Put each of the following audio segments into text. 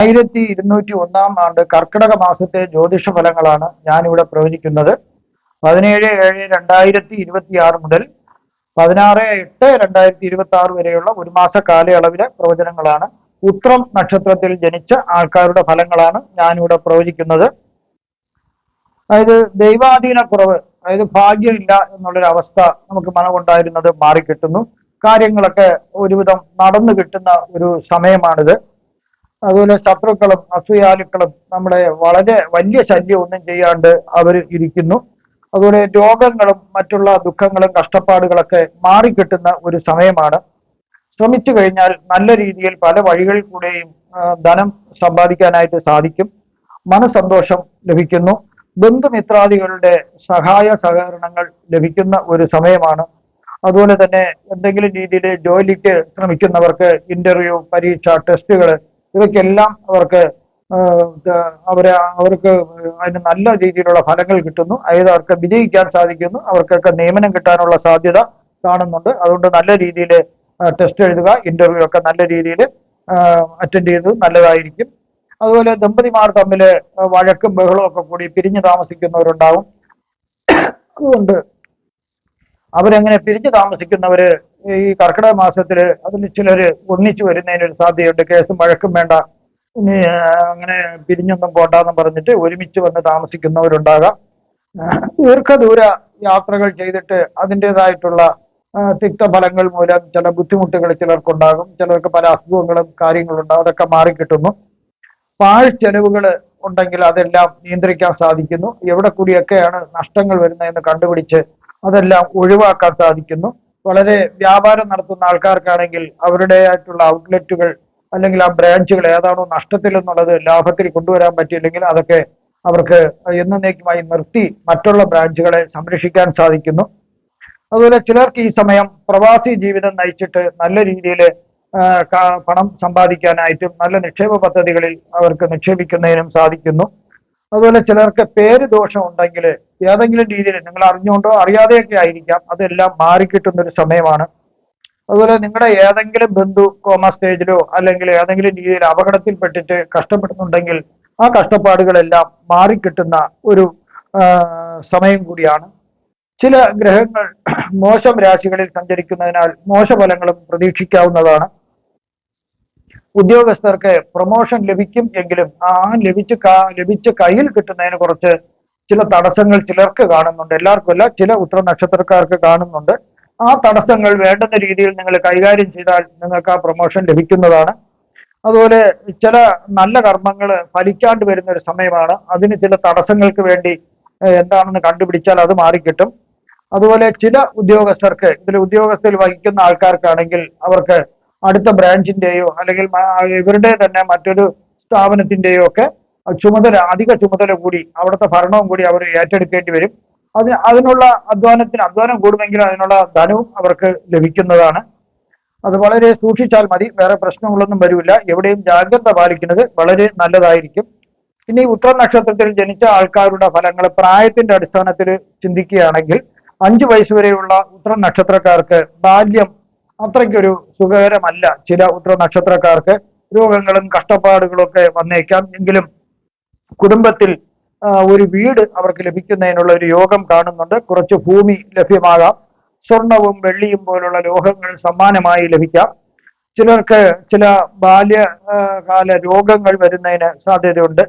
1201 കർക്കിടക മാസത്തെ ജ്യോതിഷ ഫലങ്ങളാണ് ഞാനിവിടെ പ്രവചിക്കുന്നത്. 17/7/2026 മുതൽ 16/8/2026 വരെയുള്ള ഒരു മാസ കാലയളവിലെ പ്രവചനങ്ങളാണ്. ഉത്രം നക്ഷത്രത്തിൽ ജനിച്ച ആൾക്കാരുടെ ഫലങ്ങളാണ് ഞാനിവിടെ പ്രവചിക്കുന്നത്. അതായത് ദൈവാധീന കുറവ്, അതായത് ഭാഗ്യമില്ല എന്നുള്ളൊരു അവസ്ഥ നമുക്ക് മനമുണ്ടായിരുന്നത് മാറിക്കിട്ടുന്നു. കാര്യങ്ങളൊക്കെ ഒരുവിധം നടന്നു കിട്ടുന്ന ഒരു സമയമാണിത്. അതുപോലെ ശത്രുക്കളും അസൂയാലുക്കളും നമ്മളെ വളരെ വലിയ ശല്യം ഒന്നും ചെയ്യാണ്ട് അവർ ഇരിക്കുന്നു. അതുപോലെ രോഗങ്ങളും മറ്റുള്ള ദുഃഖങ്ങളും കഷ്ടപ്പാടുകളൊക്കെ മാറിക്കിട്ടുന്ന ഒരു സമയമാണ്. ശ്രമിച്ചു കഴിഞ്ഞാൽ നല്ല രീതിയിൽ പല വഴികളിൽ കൂടെയും ധനം സമ്പാദിക്കാനായിട്ട് സാധിക്കും. മനസന്തോഷം ലഭിക്കുന്നു. ബന്ധുമിത്രാദികളുടെ സഹായ സഹകരണങ്ങൾ ലഭിക്കുന്ന ഒരു സമയമാണ്. അതുപോലെ തന്നെ എന്തെങ്കിലും രീതിയിൽ ജോലിക്ക് ശ്രമിക്കുന്നവർക്ക് ഇന്റർവ്യൂ, പരീക്ഷ, ടെസ്റ്റുകൾ ഇവയ്ക്കെല്ലാം അവർക്ക് അവർക്ക് അതിന് നല്ല രീതിയിലുള്ള ഫലങ്ങൾ കിട്ടുന്നു. അതായത് അവർക്ക് വിജയിക്കാൻ സാധിക്കുന്നു. അവർക്കൊക്കെ നിയമനം കിട്ടാനുള്ള സാധ്യത കാണുന്നുണ്ട്. അതുകൊണ്ട് നല്ല രീതിയിൽ ടെസ്റ്റ് എഴുതുക, ഇന്റർവ്യൂ ഒക്കെ നല്ല രീതിയിൽ അറ്റൻഡ് ചെയ്തത് നല്ലതായിരിക്കും. അതുപോലെ ദമ്പതിമാർ തമ്മിൽ വഴക്കും ബഹളവും ഒക്കെ കൂടി പിരിഞ്ഞു താമസിക്കുന്നവരുണ്ടാവും. അതുകൊണ്ട് അവരെങ്ങനെ പിരിഞ്ഞു താമസിക്കുന്നവര് ഈ കർക്കിടക മാസത്തില് അതിൽ ചിലര് ഒന്നിച്ചു വരുന്നതിനൊരു സാധ്യതയുണ്ട്. കേസും വഴക്കും വേണ്ട, ഇനി അങ്ങനെ പിരിഞ്ഞൊന്നും പോണ്ടാന്ന് പറഞ്ഞിട്ട് ഒരുമിച്ച് വന്ന് താമസിക്കുന്നവരുണ്ടാകാം. ദീർഘദൂര യാത്രകൾ ചെയ്തിട്ട് അതിൻ്റെതായിട്ടുള്ള തിക്തഫലങ്ങൾ മൂലം ചില ബുദ്ധിമുട്ടുകൾ ചിലർക്കുണ്ടാകും. ചിലർക്ക് പല അസുഖങ്ങളും കാര്യങ്ങളുണ്ടാകും. അതൊക്കെ മാറിക്കിട്ടുന്നു. പാഴ്ചെലവുകൾ ഉണ്ടെങ്കിൽ അതെല്ലാം നിയന്ത്രിക്കാൻ സാധിക്കുന്നു. എവിടെ കൂടിയൊക്കെയാണ് നഷ്ടങ്ങൾ വരുന്നതെന്ന് കണ്ടുപിടിച്ച് അതെല്ലാം ഒഴിവാക്കാൻ സാധിക്കുന്നു. വളരെ വ്യാപാരം നടത്തുന്ന ആൾക്കാർക്കാണെങ്കിൽ അവരുടേതായിട്ടുള്ള ഔട്ട്ലെറ്റുകൾ അല്ലെങ്കിൽ ആ ബ്രാഞ്ചുകൾ ഏതാണോ നഷ്ടത്തിൽ എന്നുള്ളത് ലാഭത്തിൽ കൊണ്ടുവരാൻ പറ്റിയില്ലെങ്കിൽ അതൊക്കെ അവർക്ക് എന്നേക്കുമായി നിർത്തി മറ്റുള്ള ബ്രാഞ്ചുകളെ സംരക്ഷിക്കാൻ സാധിക്കുന്നു. അതുപോലെ ചിലർക്ക് ഈ സമയം പ്രവാസി ജീവിതം നയിച്ചിട്ട് നല്ല രീതിയിൽ പണം സമ്പാദിക്കാനായിട്ടും നല്ല നിക്ഷേപ പദ്ധതികളിൽ അവർക്ക് നിക്ഷേപിക്കുന്നതിനും സാധിക്കുന്നു. അതുപോലെ ചിലർക്ക് പേര് ദോഷം ഉണ്ടെങ്കിൽ ഏതെങ്കിലും രീതിയിൽ നിങ്ങൾ അറിഞ്ഞുകൊണ്ടോ അറിയാതെയൊക്കെ ആയിരിക്കാം, അതെല്ലാം മാറിക്കിട്ടുന്ന ഒരു സമയമാണ്. അതുപോലെ നിങ്ങളുടെ ഏതെങ്കിലും ബന്ധു കോമ സ്റ്റേജിലോ അല്ലെങ്കിൽ ഏതെങ്കിലും രീതിയിൽ അപകടത്തിൽപ്പെട്ടിട്ട് കഷ്ടപ്പെടുന്നുണ്ടെങ്കിൽ ആ കഷ്ടപ്പാടുകളെല്ലാം മാറിക്കിട്ടുന്ന ഒരു സമയം കൂടിയാണ്. ചില ഗ്രഹങ്ങൾ മോശം രാശികളിൽ സഞ്ചരിക്കുന്നതിനാൽ മോശഫലങ്ങളും പ്രതീക്ഷിക്കാവുന്നതാണ്. ഉദ്യോഗസ്ഥർക്ക് പ്രൊമോഷൻ ലഭിക്കും എങ്കിലും ആ ലഭിച്ച് കയ്യിൽ കിട്ടുന്നതിന് കുറച്ച് ചില തടസ്സങ്ങൾ ചിലർക്ക് കാണുന്നുണ്ട്. എല്ലാവർക്കും അല്ല, ചില ഉത്തര നക്ഷത്രക്കാർക്ക് കാണുന്നുണ്ട്. ആ തടസ്സങ്ങൾ വേണ്ടുന്ന രീതിയിൽ നിങ്ങൾ കൈകാര്യം ചെയ്താൽ നിങ്ങൾക്ക് ആ പ്രൊമോഷൻ ലഭിക്കുന്നതാണ്. അതുപോലെ ചില നല്ല കർമ്മങ്ങൾ ഫലിക്കാണ്ട് വരുന്ന ഒരു സമയമാണ്. അതിന് ചില തടസ്സങ്ങൾക്ക് വേണ്ടി എന്താണെന്ന് കണ്ടുപിടിച്ചാൽ അത് മാറിക്കിട്ടും. അതുപോലെ ചില ഉദ്യോഗസ്ഥർക്ക്, ഇതിൽ ഉദ്യോഗസ്ഥയിൽ വഹിക്കുന്ന ആൾക്കാർക്കാണെങ്കിൽ അവർക്ക് അടുത്ത ബ്രാഞ്ചിന്റെയോ അല്ലെങ്കിൽ ഇവരുടെ തന്നെ മറ്റൊരു സ്ഥാപനത്തിന്റെയോ ഒക്കെ അധിക ചുമതല കൂടി അവിടുത്തെ ഭരണവും കൂടി അവർ ഏറ്റെടുക്കേണ്ടി വരും. അതിനുള്ള അധ്വാനം കൂടുമെങ്കിലും അതിനുള്ള ധനവും അവർക്ക് ലഭിക്കുന്നതാണ്. അത് വളരെ സൂക്ഷിച്ചാൽ മതി, വേറെ പ്രശ്നങ്ങളൊന്നും വരില്ല. എവിടെയും ജാഗ്രത പാലിക്കുന്നത് വളരെ നല്ലതായിരിക്കും. ഇനി ഉത്തര നക്ഷത്രത്തിൽ ജനിച്ച ആൾക്കാരുടെ ഫലങ്ങൾ പ്രായത്തിന്റെ അടിസ്ഥാനത്തിൽ ചിന്തിക്കുകയാണെങ്കിൽ 5 വയസ്സ് വരെയുള്ള ഉത്തര നക്ഷത്രക്കാർക്ക് ബാല്യം അത്രയ്ക്കൊരു സുഖകരമല്ല. ചില ഉത്തര നക്ഷത്രക്കാർക്ക് രോഗങ്ങളും കഷ്ടപ്പാടുകളും ഒക്കെ വന്നേക്കാം. എങ്കിലും കുടുംബത്തിൽ ഒരു വീട് അവർക്ക് ലഭിക്കുന്നതിനുള്ള ഒരു യോഗം കാണുന്നുണ്ട്. കുറച്ച് ഭൂമി ലഭ്യമാകാം. സ്വർണവും വെള്ളിയും പോലുള്ള ലോഹങ്ങൾ സമ്മാനമായി ലഭിക്കാം. ചിലർക്ക് ചില ബാല്യകാല രോഗങ്ങൾ വരുന്നതിന് സാധ്യതയുണ്ട്.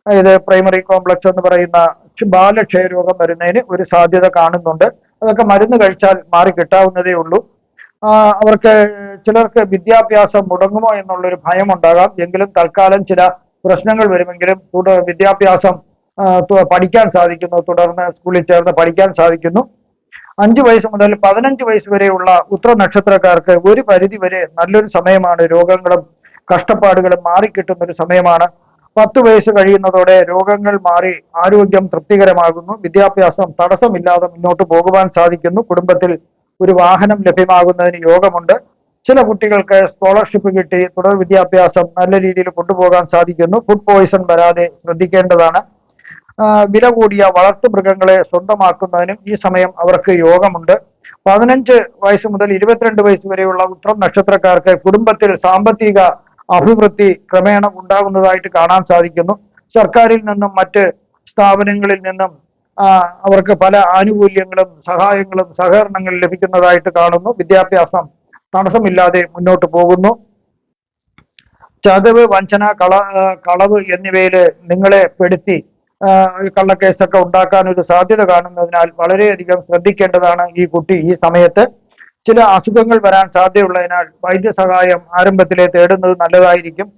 അതായത് പ്രൈമറി കോംപ്ലക്സ് എന്ന് പറയുന്ന ബാലക്ഷയരോഗം വരുന്നതിന് ഒരു സാധ്യത കാണുന്നുണ്ട്. അതൊക്കെ മരുന്ന് കഴിച്ചാൽ മാറി കിട്ടാവുന്നതേ ഉള്ളൂ. അവർക്ക് ചിലർക്ക് വിദ്യാഭ്യാസം മുടങ്ങുമോ എന്നുള്ളൊരു ഭയം ഉണ്ടാകാം. എങ്കിലും തൽക്കാലം ചില പ്രശ്നങ്ങൾ വരുമെങ്കിലും വിദ്യാഭ്യാസം പഠിക്കാൻ സാധിക്കുന്നു. തുടർന്ന് സ്കൂളിൽ ചേർന്ന് പഠിക്കാൻ സാധിക്കുന്നു. 5 വയസ്സ് മുതൽ 15 വയസ്സ് വരെയുള്ള ഉത്തര നക്ഷത്രക്കാർക്ക് ഒരു പരിധി വരെ നല്ലൊരു സമയമാണ്. രോഗങ്ങളും കഷ്ടപ്പാടുകളും മാറിക്കിട്ടുന്ന ഒരു സമയമാണ്. 10 വയസ്സ് കഴിയുന്നതോടെ രോഗങ്ങൾ മാറി ആരോഗ്യം തൃപ്തികരമാകുന്നു. വിദ്യാഭ്യാസം തടസ്സമില്ലാതെ മുന്നോട്ട് പോകുവാൻ സാധിക്കുന്നു. കുടുംബത്തിൽ ഒരു വാഹനം ലഭ്യമാകുന്നതിന് യോഗമുണ്ട്. ചില കുട്ടികൾക്ക് സ്കോളർഷിപ്പ് കിട്ടി തുടർ വിദ്യാഭ്യാസം നല്ല രീതിയിൽ കൊണ്ടുപോകാൻ സാധിക്കുന്നു. ഫുഡ് പോയിസൺ വരാതെ ശ്രദ്ധിക്കേണ്ടതാണ്. വില കൂടിയ വളർത്തു മൃഗങ്ങളെ സ്വന്തമാക്കുന്നതിനും ഈ സമയം അവർക്ക് യോഗമുണ്ട്. 15 വയസ്സ് മുതൽ 22 വയസ്സ് വരെയുള്ള ഉത്രം നക്ഷത്രക്കാർക്ക് കുടുംബത്തിൽ സാമ്പത്തിക അഭിവൃദ്ധി ക്രമേണ ഉണ്ടാകുന്നതായിട്ട് കാണാൻ സാധിക്കുന്നു. സർക്കാരിൽ നിന്നും മറ്റ് സ്ഥാപനങ്ങളിൽ നിന്നും അവർക്ക് പല ആനുകൂല്യങ്ങളും സഹായങ്ങളും സഹകരണങ്ങളും ലഭിക്കുന്നതായിട്ട് കാണുന്നു. വിദ്യാഭ്യാസം തടസ്സമില്ലാതെ മുന്നോട്ട് പോകുന്നു. ചതവ്, വഞ്ചന, കളവ് എന്നിവയിൽ നിങ്ങളെ പെടുത്തി കള്ളക്കേസൊക്കെ ഉണ്ടാക്കാൻ ഒരു സാധ്യത കാണുന്നതിനാൽ വളരെയധികം ശ്രദ്ധിക്കേണ്ടതാണ് ഈ കുട്ടി ഈ സമയത്ത്. ചില അസുഖങ്ങൾ വരാൻ സാധ്യതയുള്ളതിനാൽ വൈദ്യസഹായം ആരംഭത്തിലെ തേടുന്നത് നല്ലതായിരിക്കും.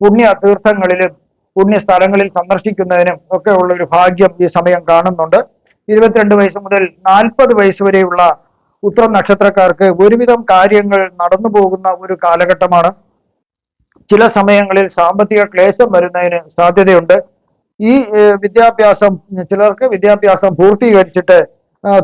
പുണ്യ തീർത്ഥങ്ങളിലും പുണ്യ സ്ഥലങ്ങളിൽ സന്ദർശിക്കുന്നതിനും ഒക്കെ ഉള്ള ഒരു ഭാഗ്യം ഈ സമയം കാണുന്നുണ്ട്. 22 വയസ്സ് മുതൽ 40 വയസ്സ് വരെയുള്ള ഉത്രം നക്ഷത്രക്കാർക്ക് ഒരുവിധം കാര്യങ്ങൾ നടന്നു പോകുന്ന ഒരു കാലഘട്ടമാണ്. ചില സമയങ്ങളിൽ സാമ്പത്തിക ക്ലേശം വരുന്നതിന് സാധ്യതയുണ്ട്. ഈ വിദ്യാഭ്യാസം ചിലർക്ക് വിദ്യാഭ്യാസം പൂർത്തീകരിച്ചിട്ട്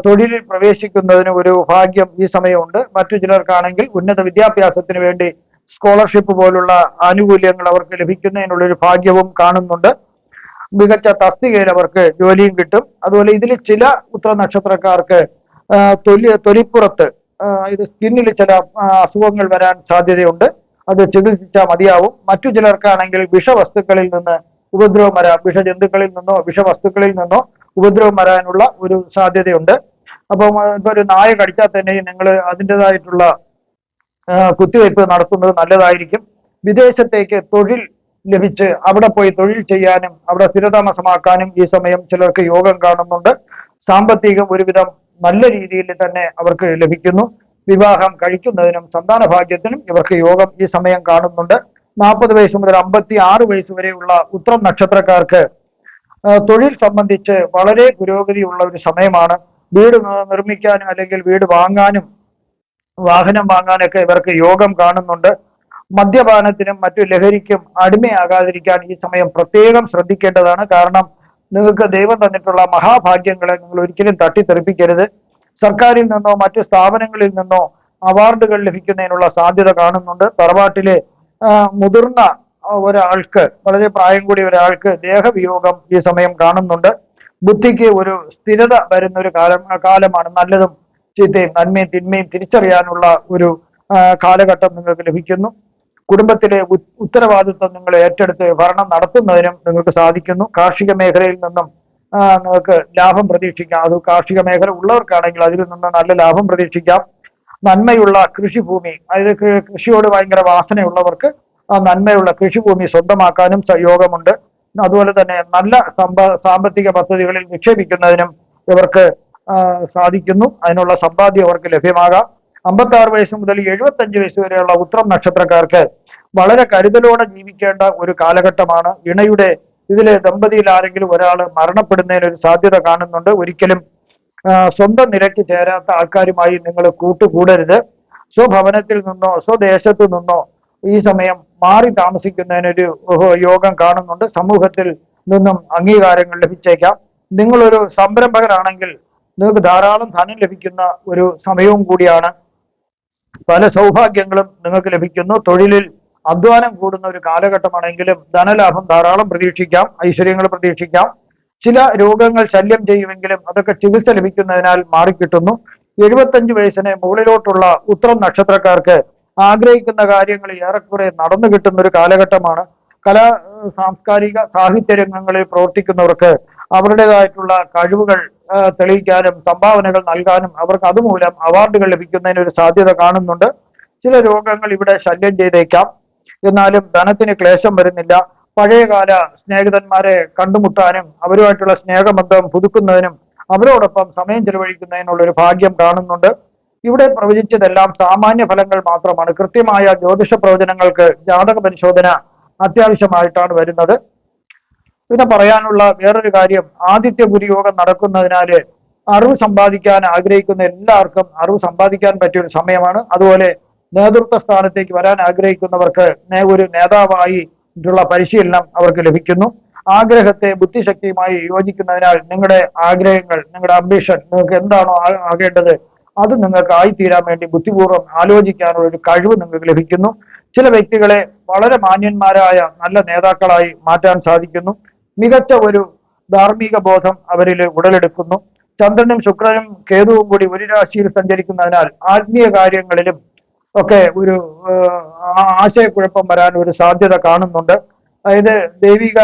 തൊഴിലിൽ പ്രവേശിക്കുന്നതിന് ഒരു ഭാഗ്യം ഈ സമയമുണ്ട്. മറ്റു ചിലർക്കാണെങ്കിൽ ഉന്നത വിദ്യാഭ്യാസത്തിന് വേണ്ടി സ്കോളർഷിപ്പ് പോലുള്ള ആനുകൂല്യങ്ങൾ അവർക്ക് ലഭിക്കുന്നതിനുള്ള ഒരു ഭാഗ്യവും കാണുന്നുണ്ട്. മികച്ച തസ്തികയിൽ അവർക്ക് ജോലിയും കിട്ടും. അതുപോലെ ഇതിൽ ചില ഉത്തര നക്ഷത്രക്കാർക്ക് തൊലിപ്പുറത്ത് ഇത് സ്കിന്നിൽ ചില അസുഖങ്ങൾ വരാൻ സാധ്യതയുണ്ട്. അത് ചികിത്സിച്ചാൽ മതിയാവും. മറ്റു ചിലർക്കാണെങ്കിൽ വിഷവസ്തുക്കളിൽ നിന്ന് ഉപദ്രവം വരാം. വിഷജന്തുക്കളിൽ നിന്നോ വിഷവസ്തുക്കളിൽ നിന്നോ ഉപദ്രവം വരാനുള്ള ഒരു സാധ്യതയുണ്ട്. അപ്പം ഇപ്പൊ ഒരു നായ കടിച്ചാൽ തന്നെ നിങ്ങൾ അതിൻ്റെതായിട്ടുള്ള കുത്തിവയ്പ് നടത്തുന്നത് നല്ലതായിരിക്കും. വിദേശത്തേക്ക് തൊഴിൽ ലഭിച്ച് അവിടെ പോയി തൊഴിൽ ചെയ്യാനും അവിടെ സ്ഥിരതാമസമാക്കാനും ഈ സമയം ചിലർക്ക് യോഗം കാണുന്നുണ്ട്. സാമ്പത്തികം ഒരുവിധം നല്ല രീതിയിൽ തന്നെ അവർക്ക് ലഭിക്കുന്നു. വിവാഹം കഴിക്കുന്നതിനും സന്താന ഭാഗ്യത്തിനും ഇവർക്ക് യോഗം ഈ സമയം കാണുന്നുണ്ട്. 40 വയസ്സ് മുതൽ 56 വയസ്സ് വരെയുള്ള ഉത്രം നക്ഷത്രക്കാർക്ക് തൊഴിൽ സംബന്ധിച്ച് വളരെ പുരോഗതിയുള്ള ഒരു സമയമാണ്. വീട് നിർമ്മിക്കാനും അല്ലെങ്കിൽ വീട് വാങ്ങാനും വാഹനം വാങ്ങാനൊക്കെ ഇവർക്ക് യോഗം കാണുന്നുണ്ട്. മദ്യപാനത്തിനും മറ്റു ലഹരിക്കും അടിമയാകാതിരിക്കാൻ ഈ സമയം പ്രത്യേകം ശ്രദ്ധിക്കേണ്ടതാണ്. കാരണം നിങ്ങൾക്ക് ദൈവം തന്നിട്ടുള്ള മഹാഭാഗ്യങ്ങളെ നിങ്ങൾ ഒരിക്കലും തട്ടിത്തെറിപ്പിക്കരുത്. സർക്കാരിൽ നിന്നോ മറ്റു സ്ഥാപനങ്ങളിൽ നിന്നോ അവാർഡുകൾ ലഭിക്കുന്നതിനുള്ള സാധ്യത കാണുന്നുണ്ട്. തറവാട്ടിലെ മുതിർന്ന ഒരാൾക്ക്, വളരെ പ്രായം കൂടിയ ഒരാൾക്ക് ദേഹവിയോഗം ഈ സമയം കാണുന്നുണ്ട്. ബുദ്ധിക്ക് ഒരു സ്ഥിരത വരുന്ന ഒരു കാലമാണ്. നല്ലതും ചീത്തയും നന്മയും തിന്മയും തിരിച്ചറിയാനുള്ള ഒരു കാലഘട്ടം നിങ്ങൾക്ക് ലഭിക്കുന്നു. കുടുംബത്തിലെ ഉത്തരവാദിത്വം നിങ്ങൾ ഏറ്റെടുത്ത് ഭരണം നടത്തുന്നതിനും നിങ്ങൾക്ക് സാധിക്കുന്നു. കാർഷിക മേഖലയിൽ നിന്നും നിങ്ങൾക്ക് ലാഭം പ്രതീക്ഷിക്കാം. അത് കാർഷിക മേഖല ഉള്ളവർക്കാണെങ്കിൽ അതിൽ നിന്ന് നല്ല ലാഭം പ്രതീക്ഷിക്കാം. നന്മയുള്ള കൃഷിഭൂമി, അതായത് കൃഷിയോട് ഭയങ്കര വാസനയുള്ളവർക്ക് ആ നന്മയുള്ള കൃഷിഭൂമി സ്വന്തമാക്കാനും യോഗമുണ്ട്. അതുപോലെ തന്നെ നല്ല സാമ്പത്തിക പദ്ധതികളിൽ നിക്ഷേപിക്കുന്നതിനും ഇവർക്ക് സാധിക്കുന്നു. അതിനുള്ള സമ്പാദ്യം അവർക്ക് ലഭ്യമാകാം. 56 വയസ്സ് മുതൽ 75 വയസ്സ് വരെയുള്ള ഉത്രം നക്ഷത്രക്കാർക്ക് വളരെ കരുതലോടെ ജീവിക്കേണ്ട ഒരു കാലഘട്ടമാണ്. ഇണയുടെ ഇതിലെ ദമ്പതിയിൽ ആരെങ്കിലും ഒരാൾ മരണപ്പെടുന്നതിന് ഒരു സാധ്യത കാണുന്നുണ്ട്. ഒരിക്കലും സ്വന്തം നിലയ്ക്ക് ചേരാത്ത ആൾക്കാരുമായി നിങ്ങൾ കൂട്ടുകൂടരുത്. സ്വഭവനത്തിൽ നിന്നോ സ്വദേശത്തു നിന്നോ ഈ സമയം മാറി താമസിക്കുന്നതിനൊരു യോഗം കാണുന്നുണ്ട്. സമൂഹത്തിൽ നിന്നും അംഗീകാരങ്ങൾ ലഭിച്ചേക്കാം. നിങ്ങളൊരു സംരംഭകരാണെങ്കിൽ നിങ്ങൾക്ക് ധാരാളം ധനം ലഭിക്കുന്ന ഒരു സമയവും കൂടിയാണ്. പല സൗഭാഗ്യങ്ങളും നിങ്ങൾക്ക് ലഭിക്കുന്നു. തൊഴിലിൽ അധ്വാനം കൂടുന്ന ഒരു കാലഘട്ടമാണെങ്കിലും ധനലാഭം ധാരാളം പ്രതീക്ഷിക്കാം. ഐശ്വര്യങ്ങൾ പ്രതീക്ഷിക്കാം. ചില രോഗങ്ങൾ ശല്യം ചെയ്യുമെങ്കിലും അതൊക്കെ ചികിത്സ ലഭിക്കുന്നതിനാൽ മാറിക്കിട്ടുന്നു. 75 വയസ്സിന് മുകളിലോട്ടുള്ള ഉത്രം നക്ഷത്രക്കാർക്ക് ആഗ്രഹിക്കുന്ന കാര്യങ്ങൾ ഏറെക്കുറെ നടന്നു കിട്ടുന്ന ഒരു കാലഘട്ടമാണ്. കലാ സാംസ്കാരിക സാഹിത്യ രംഗങ്ങളിൽ പ്രവർത്തിക്കുന്നവർക്ക് അവരുടേതായിട്ടുള്ള കഴിവുകൾ തെളിയിക്കാനും സംഭാവനകൾ നൽകാനും അവർക്ക് അതുമൂലം അവാർഡുകൾ ലഭിക്കുന്നതിന് ഒരു സാധ്യത കാണുന്നുണ്ട്. ചില രോഗങ്ങൾ ഇവിടെ ശല്യം ചെയ്തേക്കാം. എന്നാലും ധനത്തിന് ക്ലേശം വരുന്നില്ല. പഴയകാല സ്നേഹിതന്മാരെ കണ്ടുമുട്ടാനും അവരുമായിട്ടുള്ള സ്നേഹബന്ധം പുതുക്കുന്നതിനും അവരോടൊപ്പം സമയം ചെലവഴിക്കുന്നതിനുള്ള ഒരു ഭാഗ്യം കാണുന്നുണ്ട്. ഇവിടെ പ്രവചിച്ചതെല്ലാം സാമാന്യ ഫലങ്ങൾ മാത്രമാണ്. കൃത്യമായ ജ്യോതിഷ പ്രവചനങ്ങൾക്ക് ജാതക പരിശോധന അത്യാവശ്യമായിട്ടാണ് വരുന്നത്. പിന്നെ പറയാനുള്ള വേറൊരു കാര്യം, ആദിത്യ ഗുരുയോഗം നടക്കുന്നതിനാല് അറിവ് സമ്പാദിക്കാൻ ആഗ്രഹിക്കുന്ന എല്ലാവർക്കും അറിവ് സമ്പാദിക്കാൻ പറ്റിയ ഒരു സമയമാണ്. അതുപോലെ നേതൃത്വ സ്ഥാനത്തേക്ക് വരാൻ ആഗ്രഹിക്കുന്നവർക്ക് ഒരു നേതാവായി ുള്ള പരിശീലനം അവർക്ക് ലഭിക്കുന്നു. ആഗ്രഹത്തെ ബുദ്ധിശക്തിയുമായി യോജിക്കുന്നതിനാൽ നിങ്ങളുടെ ആഗ്രഹങ്ങൾ, നിങ്ങളുടെ അംബിഷൻ, നിങ്ങൾക്ക് എന്താണോ ആകേണ്ടത് അത് നിങ്ങൾക്ക് ആയിത്തീരാൻ വേണ്ടി ബുദ്ധിപൂർവ്വം ആലോചിക്കാനുള്ള ഒരു കഴിവ് നിങ്ങൾക്ക് ലഭിക്കുന്നു. ചില വ്യക്തികളെ വളരെ മാന്യന്മാരായ നല്ല നേതാക്കളായി മാറ്റാൻ സാധിക്കുന്നു. മികച്ച ഒരു ധാർമ്മിക ബോധം അവരിൽ ഉടലെടുക്കുന്നു. ചന്ദ്രനും ശുക്രനും കേതുവും കൂടി ഒരു രാശിയിൽ സഞ്ചരിക്കുന്നതിനാൽ ആത്മീയ കാര്യങ്ങളിലും ഒക്കെ ഒരു ആശയക്കുഴപ്പം വരാൻ ഒരു സാധ്യത കാണുന്നുണ്ട്. അതായത് ദൈവിക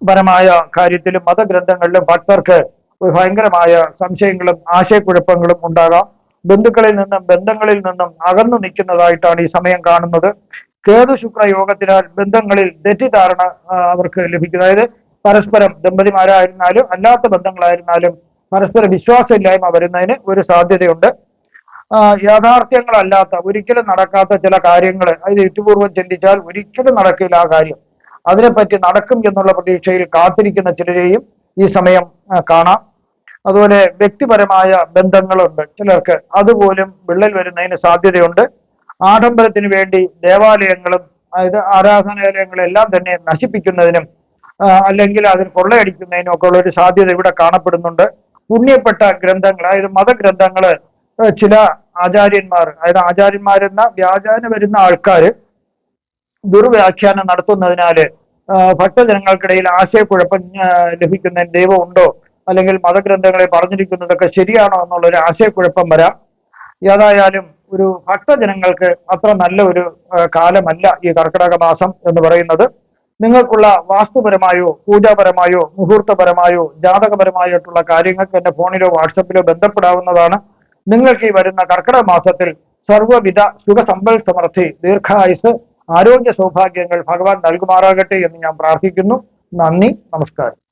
പരമായ കാര്യത്തിലും മതഗ്രന്ഥങ്ങളിലും ഭക്തർക്ക് ഒരു ഭയങ്കരമായ സംശയങ്ങളും ആശയക്കുഴപ്പങ്ങളും ഉണ്ടാകാം. ബന്ധങ്ങളിൽ നിന്നും അകന്നു നിൽക്കുന്നതായിട്ടാണ് ഈ സമയം കാണുന്നത്. കേതു ശുക്ര യോഗത്തിനാൽ ബന്ധങ്ങളിൽ തെറ്റിദ്ധാരണ അവർക്ക് ലഭിക്കും. അതായത് പരസ്പരം ദമ്പതിമാരായിരുന്നാലും അല്ലാത്ത ബന്ധങ്ങളായിരുന്നാലും പരസ്പര വിശ്വാസമില്ലായ്മ വരുന്നതിന് ഒരു സാധ്യതയുണ്ട്. യാഥാർത്ഥ്യങ്ങളല്ലാത്ത, ഒരിക്കലും നടക്കാത്ത ചില കാര്യങ്ങൾ അത് യുക്തിപൂർവ്വം ചിന്തിച്ചാൽ ഒരിക്കലും നടക്കില്ല ആ കാര്യം. അതിനെപ്പറ്റി നടക്കും എന്നുള്ള പ്രതീക്ഷയിൽ കാത്തിരിക്കുന്ന ചിലരെയും ഈ സമയം കാണാം. അതുപോലെ വ്യക്തിപരമായ ബന്ധങ്ങളുണ്ട് ചിലർക്ക്, അതുപോലും വിള്ളൽ വരുന്നതിന് സാധ്യതയുണ്ട്. ആഡംബരത്തിന് വേണ്ടി ദേവാലയങ്ങളും അതായത് ആരാധനാലയങ്ങളെല്ലാം തന്നെ നശിപ്പിക്കുന്നതിനും അല്ലെങ്കിൽ അതിന് കൊള്ളയടിക്കുന്നതിനും ഒക്കെ ഉള്ള ഒരു സാധ്യത ഇവിടെ കാണപ്പെടുന്നുണ്ട്. പുണ്യപ്പെട്ട ഗ്രന്ഥങ്ങൾ, അതായത് മതഗ്രന്ഥങ്ങള് ചില ആചാര്യന്മാർ, അതായത് ആചാര്യന്മാരെന്ന വ്യാജാന വരുന്ന ആൾക്കാർ ദുർവ്യാഖ്യാനം നടത്തുന്നതിനാല് ഭക്തജനങ്ങൾക്കിടയിൽ ആശയക്കുഴപ്പം ലഭിക്കുന്നതിന് ദൈവം ഉണ്ടോ, അല്ലെങ്കിൽ മതഗ്രന്ഥങ്ങളെ പറഞ്ഞിരിക്കുന്നതൊക്കെ ശരിയാണോ എന്നുള്ള ഒരു ആശയക്കുഴപ്പം വരാം. ഏതായാലും ഒരു ഭക്തജനങ്ങൾക്ക് അത്ര നല്ല ഒരു കാലമല്ല ഈ കർക്കിടക മാസം എന്ന് പറയുന്നത്. നിങ്ങൾക്കുള്ള വാസ്തുപരമായോ പൂജാപരമായോ മുഹൂർത്തപരമായോ ജാതകപരമായിട്ടുള്ള കാര്യങ്ങൾക്ക് എന്റെ ഫോണിലോ വാട്സപ്പിലോ ബന്ധപ്പെടാവുന്നതാണ്. നിങ്ങൾക്ക് ഈ വരുന്ന കർക്കിടക മാസത്തിൽ സർവ്വവിധ സുഖസമ്പൽ സമൃദ്ധി, ദീർഘായുസ്, ആരോഗ്യ സൗഭാഗ്യങ്ങൾ ഭഗവാൻ നൽകുമാറാകട്ടെ എന്ന് ഞാൻ പ്രാർത്ഥിക്കുന്നു. നന്ദി, നമസ്കാരം.